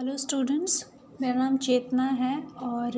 Hello students, मेरा नाम चेतना है और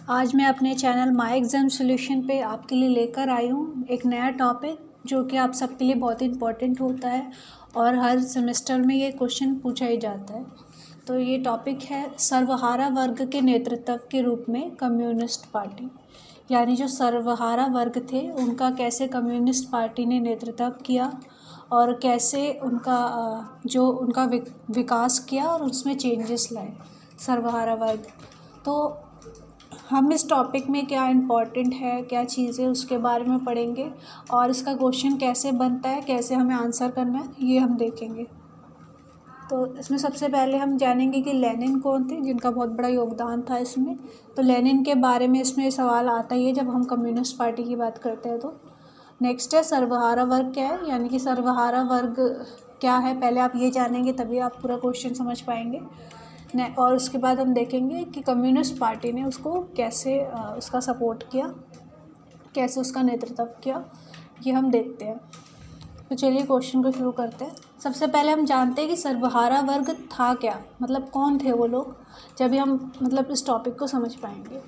आज मैं अपने चैनल माय एग्ज़ाम सॉल्यूशन पे आपके लिए लेकर आई हूँ एक नया टॉपिक जो कि आप सबके लिए बहुत ही इम्पोर्टेंट होता है और हर सेमेस्टर में ये क्वेश्चन पूछा ही जाता है। तो ये टॉपिक है सर्वहारा वर्ग के नेतृत्व के रूप में कम्युनिस्ट पार्टी, यानी जो सर्वहारा वर्ग थे उनका कैसे कम्युनिस्ट पार्टी ने नेतृत्व किया और कैसे उनका विकास किया और उसमें चेंजेस लाए सर्वहारा वर्ग। तो हम इस टॉपिक में क्या इम्पोर्टेंट है, क्या चीज़ें उसके बारे में पढ़ेंगे और इसका क्वेश्चन कैसे बनता है, कैसे हमें आंसर करना है, ये हम देखेंगे। तो इसमें सबसे पहले हम जानेंगे कि लेनिन कौन थे, जिनका बहुत बड़ा योगदान था इसमें। तो लेनिन के बारे में इसमें सवाल आता ही है जब हम कम्युनिस्ट पार्टी की बात करते हैं। तो नेक्स्ट है सर्वहारा वर्ग क्या है, यानी कि सर्वहारा वर्ग क्या है, पहले आप ये जानेंगे तभी आप पूरा क्वेश्चन समझ पाएंगे। और उसके बाद हम देखेंगे कि कम्युनिस्ट पार्टी ने उसको कैसे उसका सपोर्ट किया, कैसे उसका नेतृत्व किया, ये हम देखते हैं। तो चलिए क्वेश्चन को शुरू करते हैं। सबसे पहले हम जानते हैं कि सर्वहारा वर्ग था क्या, मतलब कौन थे वो लोग, जब भी हम इस टॉपिक को समझ पाएंगे।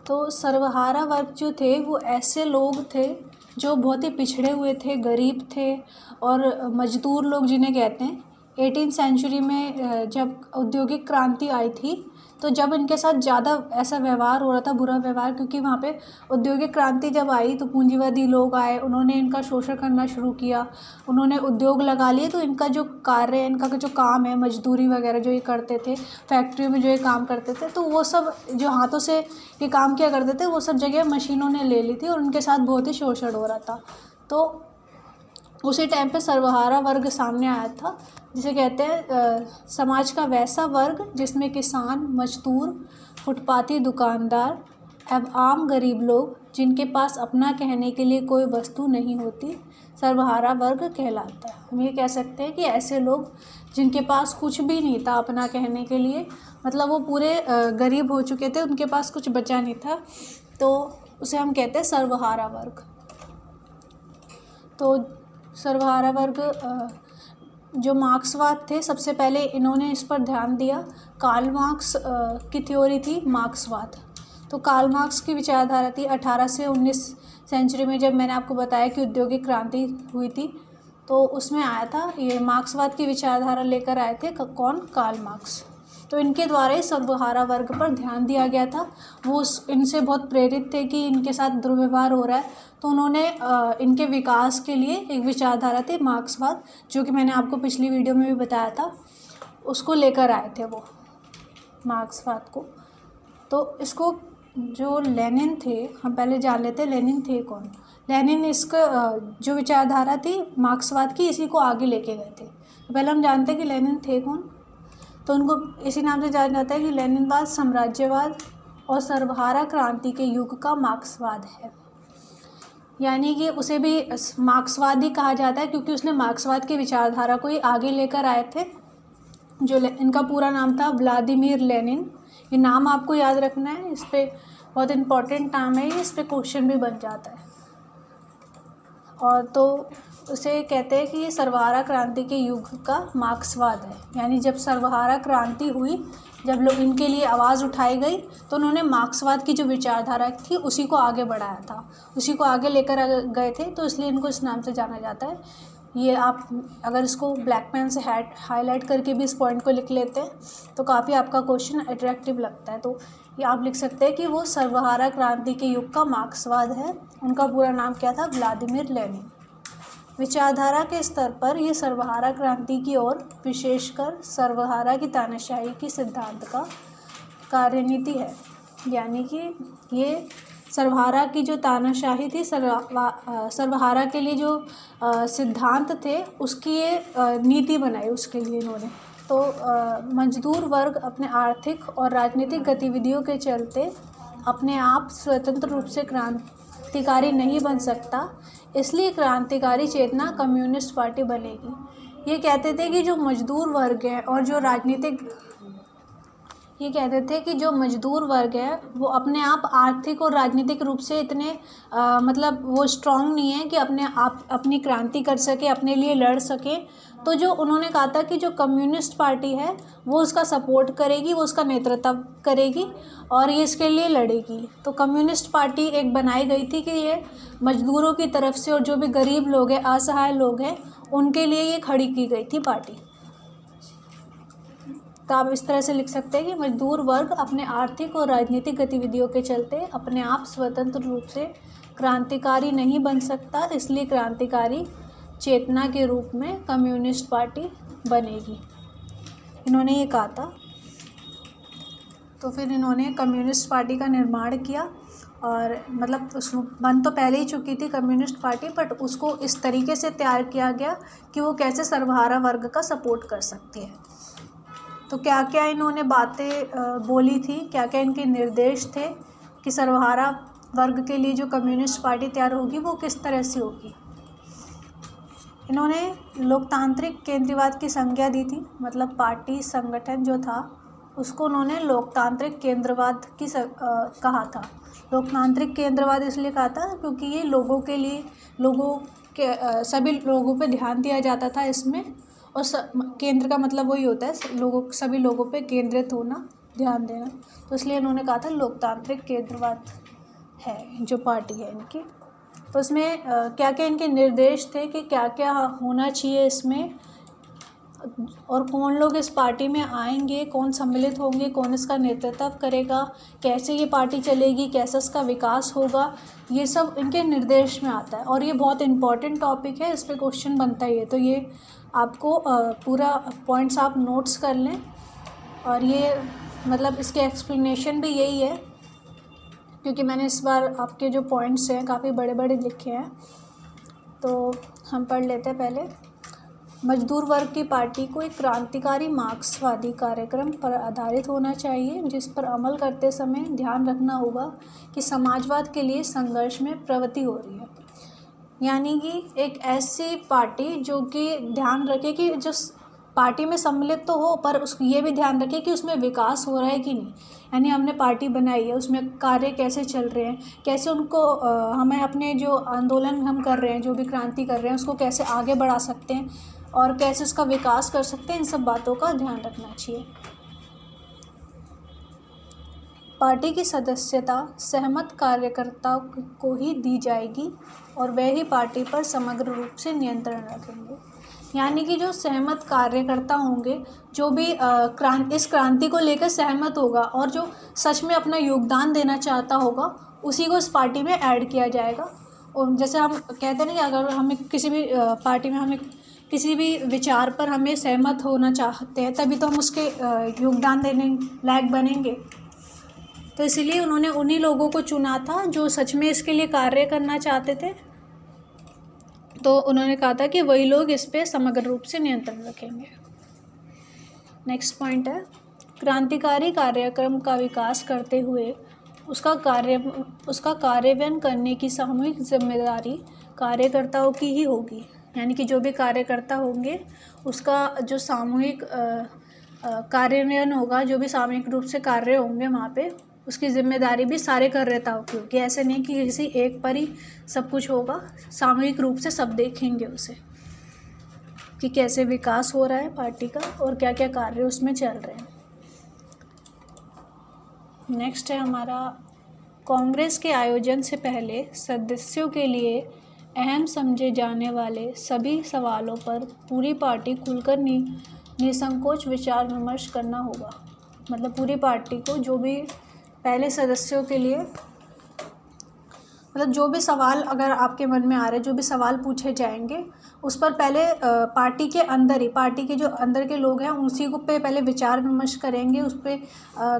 तो सर्वहारा वर्ग जो थे वो ऐसे लोग थे जो बहुत ही पिछड़े हुए थे, गरीब थे और मजदूर लोग जिन्हें कहते हैं। 18वीं सेंचुरी में जब औद्योगिक क्रांति आई थी तो जब इनके साथ ज़्यादा ऐसा व्यवहार हो रहा था, बुरा व्यवहार, क्योंकि वहाँ पे औद्योगिक क्रांति जब आई तो पूंजीवादी लोग आए, उन्होंने इनका शोषण करना शुरू किया, उन्होंने उद्योग लगा लिए। तो इनका जो कार्य है, इनका जो काम है, मजदूरी वगैरह जो ये करते थे, फैक्ट्री में जो ये काम करते थे, तो वो सब जो हाथों से ये काम किया करते थे वो सब जगह मशीनों ने ले ली थी और उनके साथ बहुत ही शोषण हो रहा था। तो उसी टाइम पे सर्वहारा वर्ग सामने आया था, जिसे कहते हैं समाज का वैसा वर्ग जिसमें किसान, मजदूर, फुटपाथी दुकानदार एवं आम गरीब लोग जिनके पास अपना कहने के लिए कोई वस्तु नहीं होती, सर्वहारा वर्ग कहलाता है। हम ये कह सकते हैं कि ऐसे लोग जिनके पास कुछ भी नहीं था अपना कहने के लिए, मतलब वो पूरे गरीब हो चुके थे, उनके पास कुछ बचा नहीं था, तो उसे हम कहते हैं सर्वहारा वर्ग। तो सर्वहारा वर्ग जो मार्क्सवाद थे, सबसे पहले इन्होंने इस पर ध्यान दिया। कार्ल मार्क्स की थ्योरी थी मार्क्सवाद। तो कार्ल मार्क्स की विचारधारा थी 18 से 19 सेंचुरी में, जब मैंने आपको बताया कि औद्योगिक क्रांति हुई थी तो उसमें आया था ये मार्क्सवाद की विचारधारा लेकर आए थे कौन, कार्ल मार्क्स। तो इनके द्वारा ही सर्वहारा वर्ग पर ध्यान दिया गया था। वो इनसे बहुत प्रेरित थे कि इनके साथ दुर्व्यवहार हो रहा है, तो उन्होंने इनके विकास के लिए एक विचारधारा थी मार्क्सवाद, जो कि मैंने आपको पिछली वीडियो में भी बताया था, उसको लेकर आए थे वो मार्क्सवाद को। तो इसको जो लेनिन थे, हम पहले जान लेते हैं लेनिन थे कौन। लेनिन इसका जो विचारधारा थी मार्क्सवाद की, इसी को आगे लेके गए थे। तो पहले हम जानते हैं कि लेनिन थे कौन। तो उनको इसी नाम से जाना जाता है कि लेनिनवाद साम्राज्यवाद और सर्वहारा क्रांति के युग का मार्क्सवाद है, यानी कि उसे भी मार्क्सवादी कहा जाता है क्योंकि उसने मार्क्सवाद की विचारधारा को ही आगे लेकर आए थे। जो इनका पूरा नाम था व्लादिमीर लेनिन। ये नाम आपको याद रखना है, इस पर बहुत इम्पोर्टेंट नाम है ये, इस पर क्वेश्चन भी बन जाता है। और तो उसे कहते हैं कि ये सर्वहारा क्रांति के युग का मार्क्सवाद है, यानी जब सर्वहारा क्रांति हुई, जब लोग इनके लिए आवाज़ उठाई गई तो उन्होंने मार्क्सवाद की जो विचारधारा थी उसी को आगे बढ़ाया था, उसी को आगे लेकर गए थे, तो इसलिए इनको इस नाम से जाना जाता है। ये आप अगर इसको ब्लैक पेन से हाईलाइट करके भी इस पॉइंट को लिख लेते हैं तो काफ़ी आपका क्वेश्चन अट्रैक्टिव लगता है। तो ये आप लिख सकते हैं कि वो सर्वहारा क्रांति के युग का मार्क्सवाद है। उनका पूरा नाम क्या था, व्लादिमीर लेनिन। विचारधारा के स्तर पर ये सर्वहारा क्रांति की ओर, विशेषकर सर्वहारा की तानाशाही की सिद्धांत का कार्यनीति है, यानी कि ये सर्वहारा की जो तानाशाही थी, सर्वहारा के लिए जो सिद्धांत थे उसकी ये नीति बनाई उसके लिए इन्होंने। तो मजदूर वर्ग अपने आर्थिक और राजनीतिक गतिविधियों के चलते अपने आप स्वतंत्र रूप से क्रांतिकारी नहीं बन सकता, इसलिए क्रांतिकारी चेतना कम्युनिस्ट पार्टी बनेगी। ये कहते थे कि जो मजदूर वर्ग है और जो राजनीतिक ये कहते थे कि जो मजदूर वर्ग है वो अपने आप आर्थिक और राजनीतिक रूप से इतने मतलब वो स्ट्रांग नहीं है कि अपने आप अपनी क्रांति कर सके, अपने लिए लड़ सके। तो जो उन्होंने कहा था कि जो कम्युनिस्ट पार्टी है वो उसका सपोर्ट करेगी, वो उसका नेतृत्व करेगी और ये इसके लिए लड़ेगी। तो कम्युनिस्ट पार्टी एक बनाई गई थी कि ये मजदूरों की तरफ से और जो भी गरीब लोग हैं, असहाय लोग हैं, उनके लिए ये खड़ी की गई थी पार्टी। तो आप इस तरह से लिख सकते हैं कि मजदूर वर्ग अपने आर्थिक और राजनीतिक गतिविधियों के चलते अपने आप स्वतंत्र रूप से क्रांतिकारी नहीं बन सकता, इसलिए क्रांतिकारी चेतना के रूप में कम्युनिस्ट पार्टी बनेगी, इन्होंने ये कहा था। तो फिर इन्होंने कम्युनिस्ट पार्टी का निर्माण किया और मतलब उस बन तो पहले ही चुकी थी कम्युनिस्ट पार्टी, बट उसको इस तरीके से तैयार किया गया कि वो कैसे सर्वहारा वर्ग का सपोर्ट कर सकती है। तो क्या क्या इन्होंने बातें बोली थी, क्या क्या इनके निर्देश थे कि सर्वहारा वर्ग के लिए जो कम्युनिस्ट पार्टी तैयार होगी वो किस तरह से होगी। इन्होंने लोकतांत्रिक केंद्रीवाद की संज्ञा दी थी, मतलब पार्टी संगठन जो था उसको उन्होंने लोकतांत्रिक केंद्रवाद की कहा था। लोकतांत्रिक केंद्रवाद इसलिए कहा था क्योंकि ये लोगों के लिए, लोगों के सभी लोगों पे ध्यान दिया जाता था इसमें, और केंद्र का मतलब वही होता है लोगों, सभी लोगों पे केंद्रित होना, ध्यान देना। तो इसलिए इन्होंने कहा था लोकतांत्रिक केंद्रवाद है जो पार्टी है इनकी। तो इसमें क्या क्या इनके निर्देश थे कि क्या क्या होना चाहिए इसमें, और कौन लोग इस पार्टी में आएंगे, कौन सम्मिलित होंगे, कौन इसका नेतृत्व करेगा, कैसे ये पार्टी चलेगी, कैसे इसका विकास होगा, ये सब इनके निर्देश में आता है। और ये बहुत इम्पॉर्टेंट टॉपिक है, इस पर क्वेश्चन बनता ही है। तो ये आपको पूरा पॉइंट्स आप नोट्स कर लें, और ये मतलब इसके एक्सप्लेनेशन भी यही है, क्योंकि मैंने इस बार आपके जो पॉइंट्स हैं काफ़ी बड़े बड़े लिखे हैं। तो हम पढ़ लेते हैं पहले। मजदूर वर्ग की पार्टी को एक क्रांतिकारी मार्क्सवादी कार्यक्रम पर आधारित होना चाहिए, जिस पर अमल करते समय ध्यान रखना होगा कि समाजवाद के लिए संघर्ष में प्रवृत्ति हो रही है। यानी कि एक ऐसी पार्टी जो कि ध्यान रखे कि जो पार्टी में सम्मिलित तो हो, पर ये भी ध्यान रखे कि उसमें विकास हो रहा है कि नहीं। यानी हमने पार्टी बनाई है, उसमें कार्य कैसे चल रहे हैं, कैसे उनको हमें अपने जो आंदोलन हम कर रहे हैं, जो भी क्रांति कर रहे हैं, उसको कैसे आगे बढ़ा सकते हैं और कैसे उसका विकास कर सकते हैं, इन सब बातों का ध्यान रखना चाहिए। पार्टी की सदस्यता सहमत कार्यकर्ताओं को ही दी जाएगी और वे ही पार्टी पर समग्र रूप से नियंत्रण रखेंगे। यानी कि जो सहमत कार्यकर्ता होंगे, जो भी इस क्रांति को लेकर सहमत होगा और जो सच में अपना योगदान देना चाहता होगा, उसी को इस पार्टी में ऐड किया जाएगा। और जैसे हम कहते हैं ना कि अगर हमें किसी भी पार्टी में हमें किसी भी विचार पर हमें सहमत होना चाहते हैं, तभी तो हम उसके योगदान देने लायक बनेंगे। तो इसीलिए उन्होंने उन्हीं लोगों को चुना था जो सच में इसके लिए कार्य करना चाहते थे। तो उन्होंने कहा था कि वही लोग इस पे समग्र रूप से नियंत्रण रखेंगे। नेक्स्ट पॉइंट है, क्रांतिकारी कार्यक्रम का विकास करते हुए उसका कार्यान्वयन करने की सामूहिक जिम्मेदारी कार्यकर्ताओं की ही होगी। यानी कि जो भी कार्यकर्ता होंगे उसका जो सामूहिक कार्यान्वयन होगा, जो भी सामूहिक रूप से कार्य होंगे वहाँ पे, उसकी जिम्मेदारी भी सारे कार्यकर्ताओं की होगी। ऐसे नहीं कि किसी एक पर ही सब कुछ होगा, सामूहिक रूप से सब देखेंगे उसे कि कैसे विकास हो रहा है पार्टी का और क्या क्या कार्य उसमें चल रहे हैं। नेक्स्ट है हमारा, कांग्रेस के आयोजन से पहले सदस्यों के लिए अहम समझे जाने वाले सभी सवालों पर पूरी पार्टी खुलकर निसंकोच विचार विमर्श करना होगा। मतलब पूरी पार्टी को जो भी पहले सदस्यों के लिए, मतलब जो भी सवाल अगर आपके मन में आ रहे, जो भी सवाल पूछे जाएंगे, उस पर पहले पार्टी के अंदर ही, पार्टी के जो अंदर के लोग हैं उसी को पे पहले विचार विमर्श करेंगे, उस पर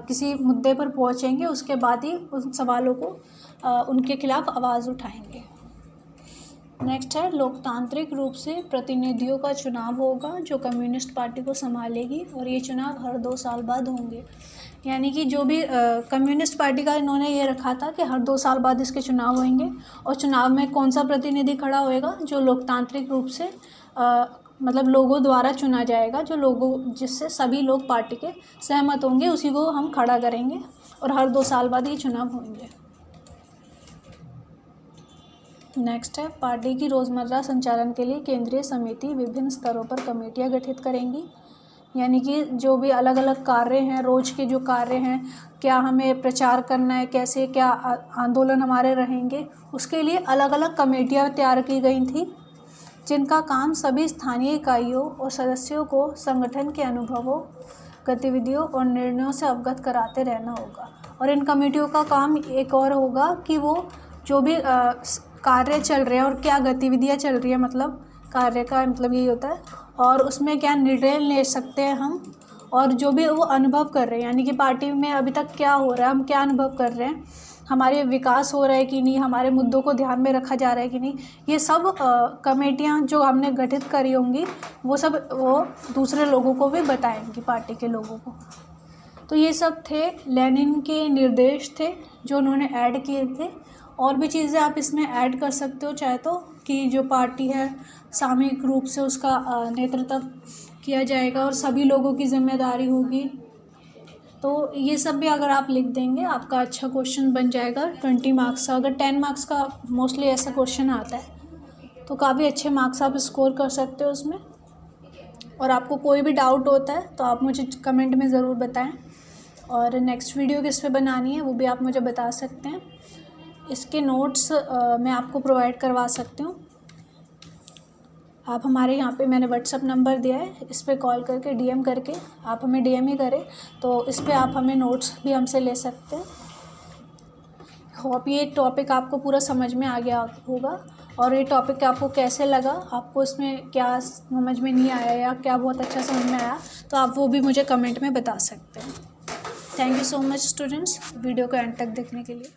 किसी मुद्दे पर पहुंचेंगे, उसके बाद ही उन सवालों को उनके खिलाफ आवाज़ उठाएंगे। नेक्स्ट है, लोकतांत्रिक रूप से प्रतिनिधियों का चुनाव होगा जो कम्युनिस्ट पार्टी को संभालेगी, और ये चुनाव हर 2 साल बाद होंगे। यानी कि जो भी कम्युनिस्ट पार्टी का इन्होंने ये रखा था कि हर 2 साल बाद इसके चुनाव होंगे, और चुनाव में कौन सा प्रतिनिधि खड़ा होएगा, जो लोकतांत्रिक रूप से मतलब लोगों द्वारा चुना जाएगा, जो लोगों जिससे सभी लोग पार्टी के सहमत होंगे उसी को हम खड़ा करेंगे और हर 2 साल बाद ये चुनाव होंगे। नेक्स्ट है, पार्टी की रोज़मर्रा संचालन के लिए केंद्रीय समिति विभिन्न स्तरों पर कमेटियां गठित करेंगी। यानी कि जो भी अलग अलग कार्य हैं, रोज़ के जो कार्य हैं, क्या हमें प्रचार करना है, कैसे क्या आंदोलन हमारे रहेंगे, उसके लिए अलग अलग कमेटियां तैयार की गई थी, जिनका काम सभी स्थानीय इकाइयों और सदस्यों को संगठन के अनुभवों, गतिविधियों और निर्णयों से अवगत कराते रहना होगा। और इन कमेटियों का काम एक और होगा कि वो जो भी कार्य चल रहे हैं और क्या गतिविधियाँ चल रही है, मतलब कार्य का मतलब यही होता है, और उसमें क्या निर्णय ले सकते हैं हम, और जो भी वो अनुभव कर रहे हैं, यानी कि पार्टी में अभी तक क्या हो रहा है, हम क्या अनुभव कर रहे हैं, हमारे विकास हो रहा है कि नहीं, हमारे मुद्दों को ध्यान में रखा जा रहा है कि नहीं, ये सब कमेटियां जो हमने गठित करी होंगी वो सब वो दूसरे लोगों को भी बताएंगी, पार्टी के लोगों को। तो ये सब थे लेनिन के निर्देश थे जो उन्होंने ऐड किए थे। और भी चीज़ें आप इसमें ऐड कर सकते हो चाहे तो, कि जो पार्टी है सामूहिक रूप से उसका नेतृत्व किया जाएगा और सभी लोगों की जिम्मेदारी होगी। तो ये सब भी अगर आप लिख देंगे आपका अच्छा क्वेश्चन बन जाएगा 20 मार्क्स का। अगर 10 मार्क्स का मोस्टली ऐसा क्वेश्चन आता है तो काफ़ी अच्छे मार्क्स आप स्कोर कर सकते हो उसमें। और आपको कोई भी डाउट होता है तो आप मुझे कमेंट में ज़रूर बताएं, और नेक्स्ट वीडियो किस पे बनानी है वो भी आप मुझे बता सकते हैं। इसके नोट्स मैं आपको प्रोवाइड करवा सकती हूँ। आप हमारे यहाँ पे मैंने व्हाट्सअप नंबर दिया है, इस पर कॉल करके डीएम करके आप हमें डीएम ही करें तो इस पर आप हमें नोट्स भी हमसे ले सकते हैं। होप ये टॉपिक आपको पूरा समझ में आ गया होगा, और ये टॉपिक आपको कैसे लगा, आपको इसमें क्या समझ में नहीं आया या क्या बहुत अच्छा समझ में आया, तो आप वो भी मुझे कमेंट में बता सकते हैं। Thank you so much students, video को एंड तक देखने के लिए।